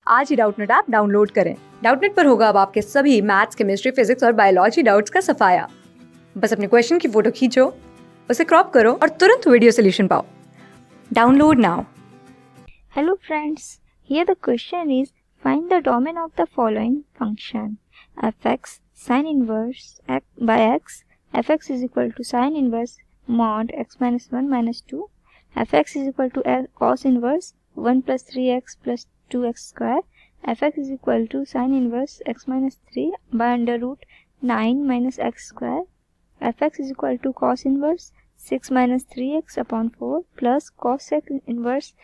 आज ही Doubtnut app download करें। Doubtnut पर होगा अब आपके सभी मैथ्स, केमिस्ट्री, फिजिक्स और बायोलॉजी डाउट्स का सफाया। बस अपने क्वेश्चन की फोटो खींचो, उसे क्रॉप करो और तुरंत वीडियो सोल्यूशन पाओ। Download now. Hello friends, here the question is find the domain of the following function fx sin inverse by x, fx is equal to sin inverse mod x minus 1 minus 2, fx is equal to cos inverse 1 plus 3x plus 2x square, fx is equal to sin inverse x minus 3 by under root 9 minus x square, fx is equal to cos inverse 6 minus 3x upon 4 plus cosec inverse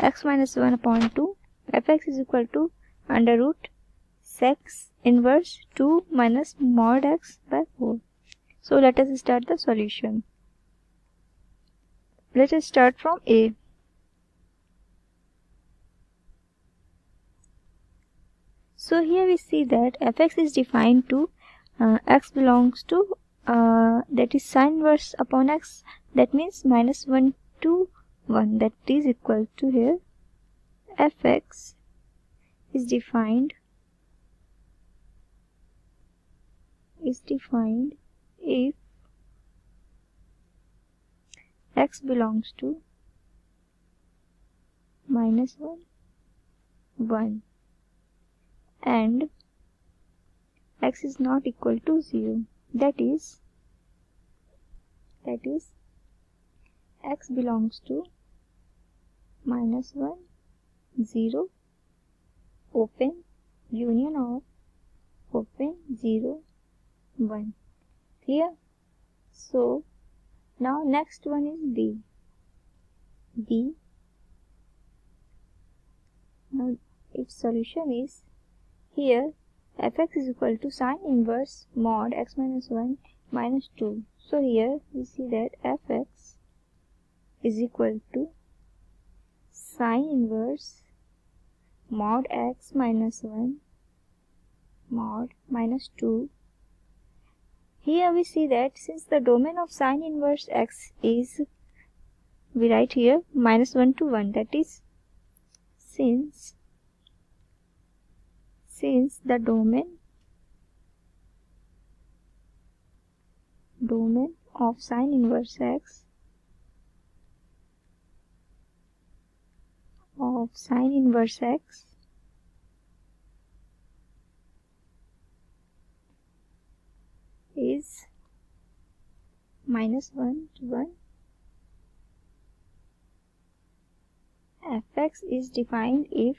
x minus 1 upon 2, fx is equal to under root sec inverse 2 minus mod x by 4. So let us start the solution. Let us start from A. So here we see that fx is defined to x belongs to that is sin inverse upon x, that means minus 1 to 1, that is equal to here fx is defined if x belongs to minus 1 1 and x is not equal to 0, that is x belongs to minus 1 0 open union of open 0 1. Clear? So now next one is B. Now its solution is here fx is equal to sin inverse mod x minus 1 minus 2. So here we see that fx is equal to sin inverse mod x minus 1 mod minus 2. Here we see that since the domain of sin inverse x is, we write here minus 1 to 1, that is since the domain of sin inverse x is minus 1 to 1, fx is defined if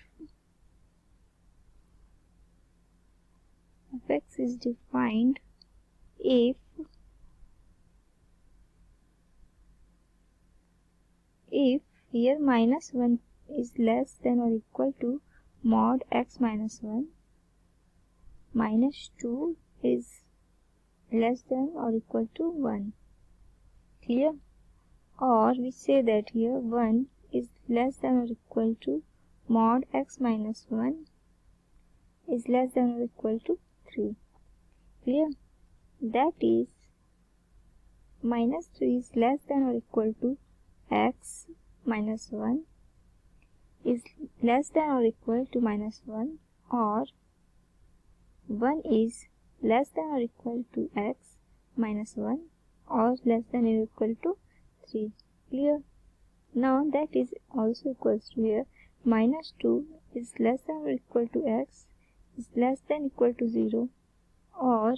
here minus 1 is less than or equal to mod x minus 1, minus 2 is less than or equal to 1. Clear? Or we say that here 1 is less than or equal to mod x minus 1 is less than or equal to 3. Clear? That is minus 3 is less than or equal to x minus 1 is less than or equal to minus 1, or 1 is less than or equal to x minus 1 or less than or equal to 3. Clear? Now that is also equals to here minus 2 is less than or equal to x is less than equal to 0, or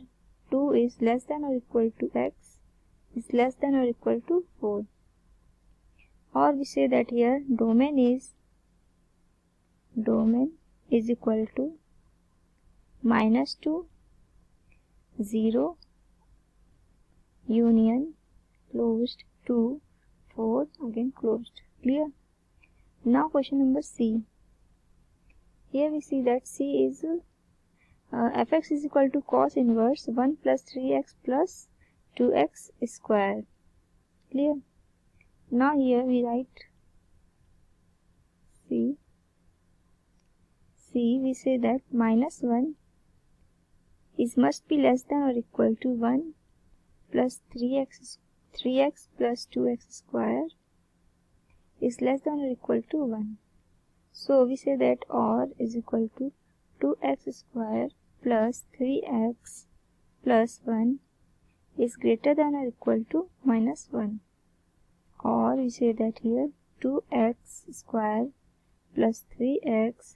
2 is less than or equal to x is less than or equal to 4. Or we say that here domain is equal to minus 2 0 union closed 2 4 again closed. Clear? Now question number C. Here we see that C is fx is equal to cos inverse 1 plus 3x plus 2x square. Clear? Now here we write C, we say that minus 1 is must be less than or equal to 1 plus 3x plus 2x square is less than or equal to 1. So we say that or is equal to 2x square plus 3x plus 1 is greater than or equal to minus 1. Or we say that here 2x square plus 3x,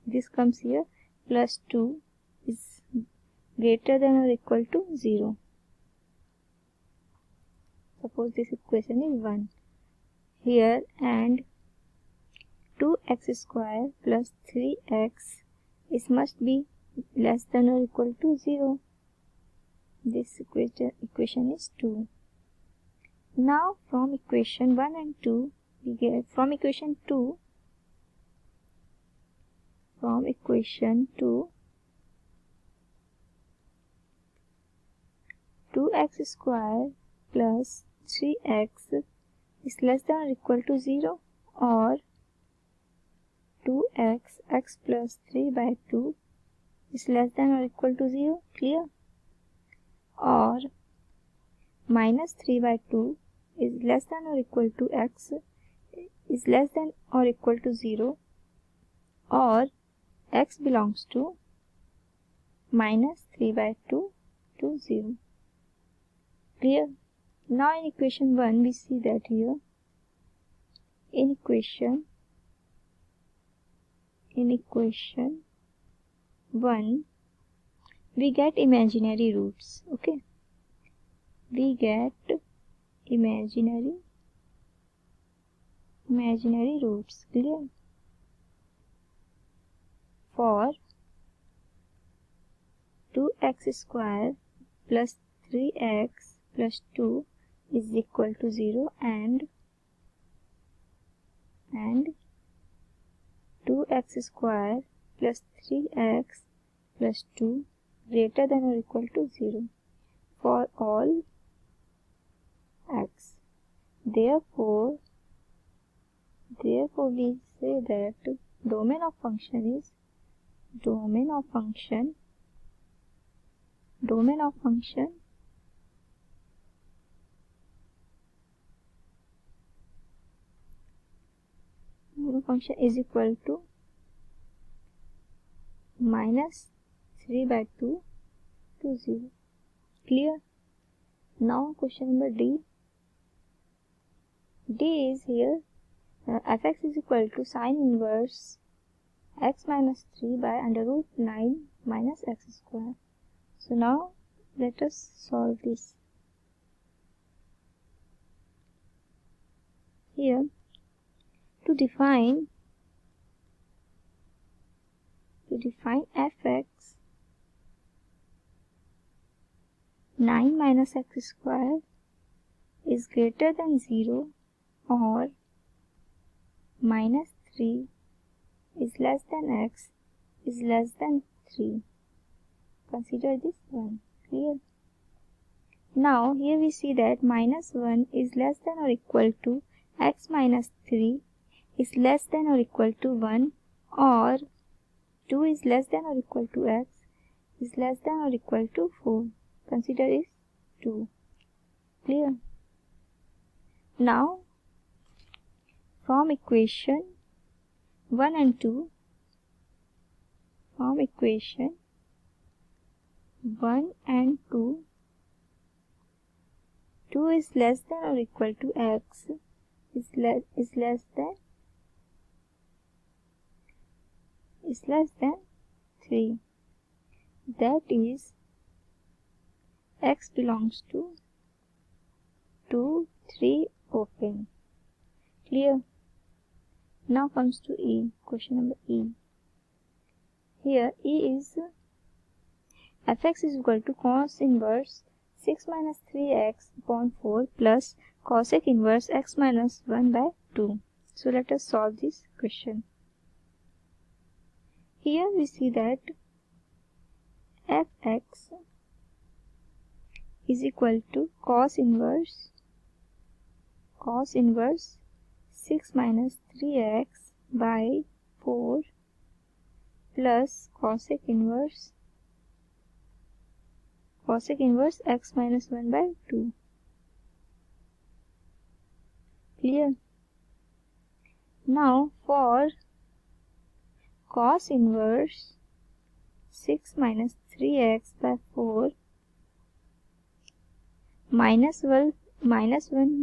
this comes here, plus 2 is greater than or equal to 0. Suppose this equation is 1 here, and 2x square plus 3x is must be less than or equal to 0. This equation is 2. Now from equation 1 and 2 we get, from equation 2 2x square plus 3x is less than or equal to 0, or 2x x plus 3 by 2 is less than or equal to 0. Clear? Or minus 3 by 2 is less than or equal to x is less than or equal to 0, or x belongs to minus 3 by 2 to 0. Clear? Now in equation 1 we see that here in equation 1 we get imaginary roots. Okay, we get imaginary roots. Clear? For 2x square plus 3x plus 2 is equal to 0, and 2x square plus 3x plus 2 greater than or equal to 0 for all x. Therefore we say that domain of function is is equal to minus 3 by 2 to 0. Clear? Now question number D. D is here fx is equal to sine inverse x minus 3 by under root 9 minus x square. So now let us solve this. Here to define fx, 9 minus x square is greater than 0, or minus 3 is less than x is less than 3. Consider this one. Clear? Now here we see that minus 1 is less than or equal to x minus 3 is less than or equal to 1, or 2 is less than or equal to x is less than or equal to 4. Consider is 2. Clear? Now from equation 1 and 2, 2 is less than or equal to x is less than 3. That is x belongs to 2, 3 open. Clear? Now comes to E. Question number E. Here E is fx is equal to cos inverse 6 minus 3x upon 4 plus cosec inverse x minus 1 by 2. So let us solve this question. Here we see that fx is equal to cos inverse 6 minus 3x by 4 plus cosec inverse x minus 1 by 2. Clear? Now for cos inverse 6 minus 3x by 4 minus 1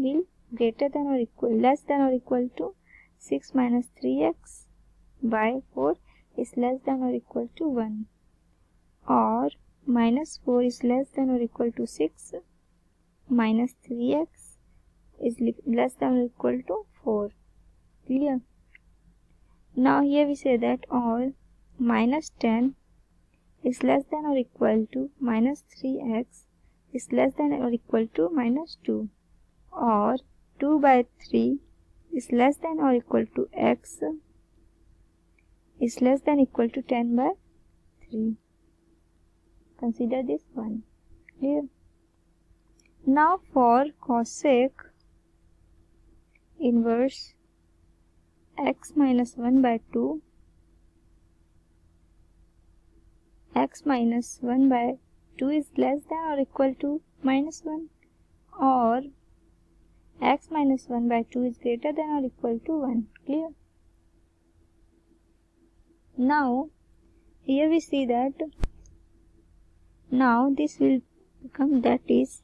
will greater than or equal less than or equal to 6 minus 3x by 4 is less than or equal to 1, or minus 4 is less than or equal to 6 minus 3x is less than or equal to 4. Clear? Now here we say that or minus 10 is less than or equal to minus 3x is less than or equal to minus 2, or 2 by 3 is less than or equal to x is less than equal to 10 by 3. Consider this one. Clear? Now for cosec inverse x minus 1 by 2, x minus 1 by 2 is less than or equal to minus 1, or x minus 1 by 2 is greater than or equal to 1. Clear? Now here we see that now this will become that is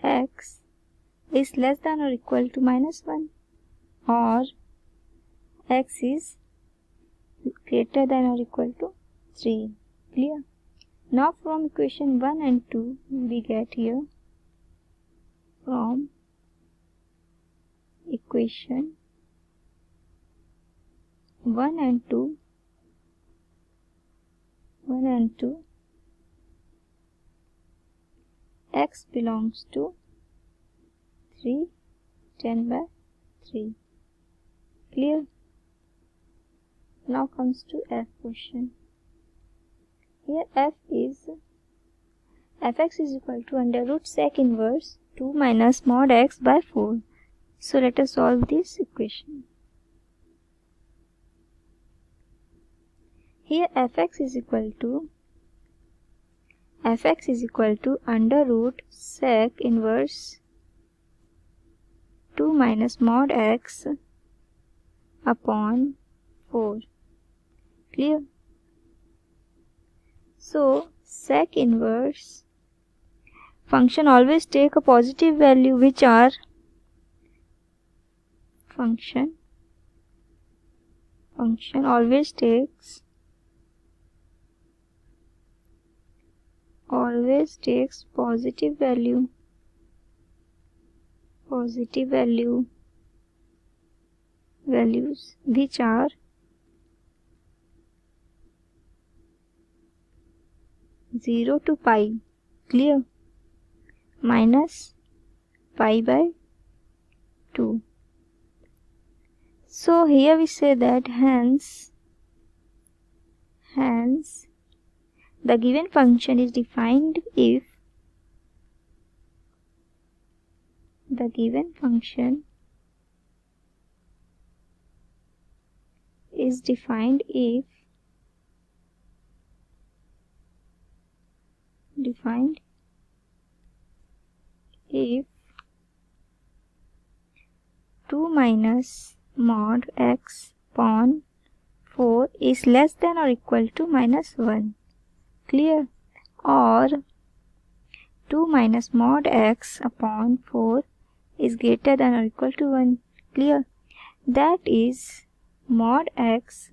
x is less than or equal to minus 1, or x is greater than or equal to 3. Clear? Now from equation 1 and 2 we get here, from equation 1 and 2 x belongs to 3 10 by 3. Clear? Now comes to F question. Here F is fx is equal to under root sec inverse 2 minus mod x by 4. So let us solve this equation. Here fx is equal to under root sec inverse 2 minus mod x upon 4. Clear? So sec inverse function always take a positive value, which are function always takes positive value values which are 0 to pi. Clear? Minus pi by 2. So here we say that hence the given function is defined if the given function is defined if 2 minus mod x upon 4 is less than or equal to minus 1. Clear? Or 2 minus mod x upon 4 is greater than or equal to 1. Clear? That is mod x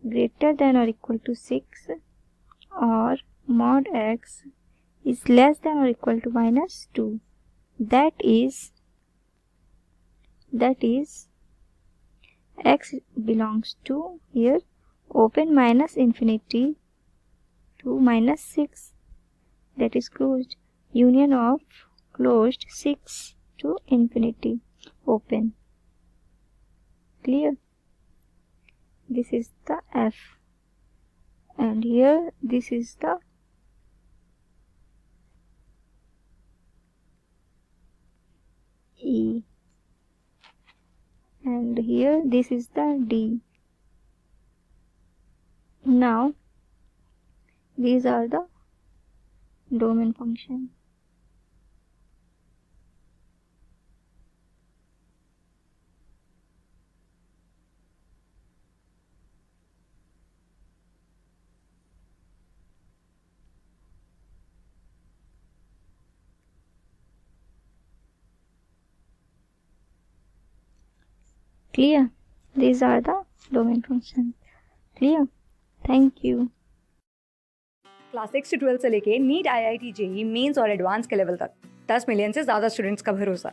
greater than or equal to 6, or mod x is less than or equal to minus 2. That is x belongs to here open minus infinity to minus 6, that is closed, union of closed 6 to infinity open. Clear? This is the F, and here this is the E, and here this is the D. Now these are the domain function. Clear? These are the domain functions. Clear? Thank you. Class 6 से 12 से लेके NEET IIT JEE mains और advance के level तक 10 million से ज़्यादा students का भरोसा।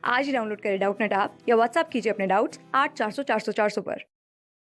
आज ही डाउनलोड करें डाउटनेट ऐप या व्हाट्सएप कीजिए अपने डाउट्स 8400 400 400 पर।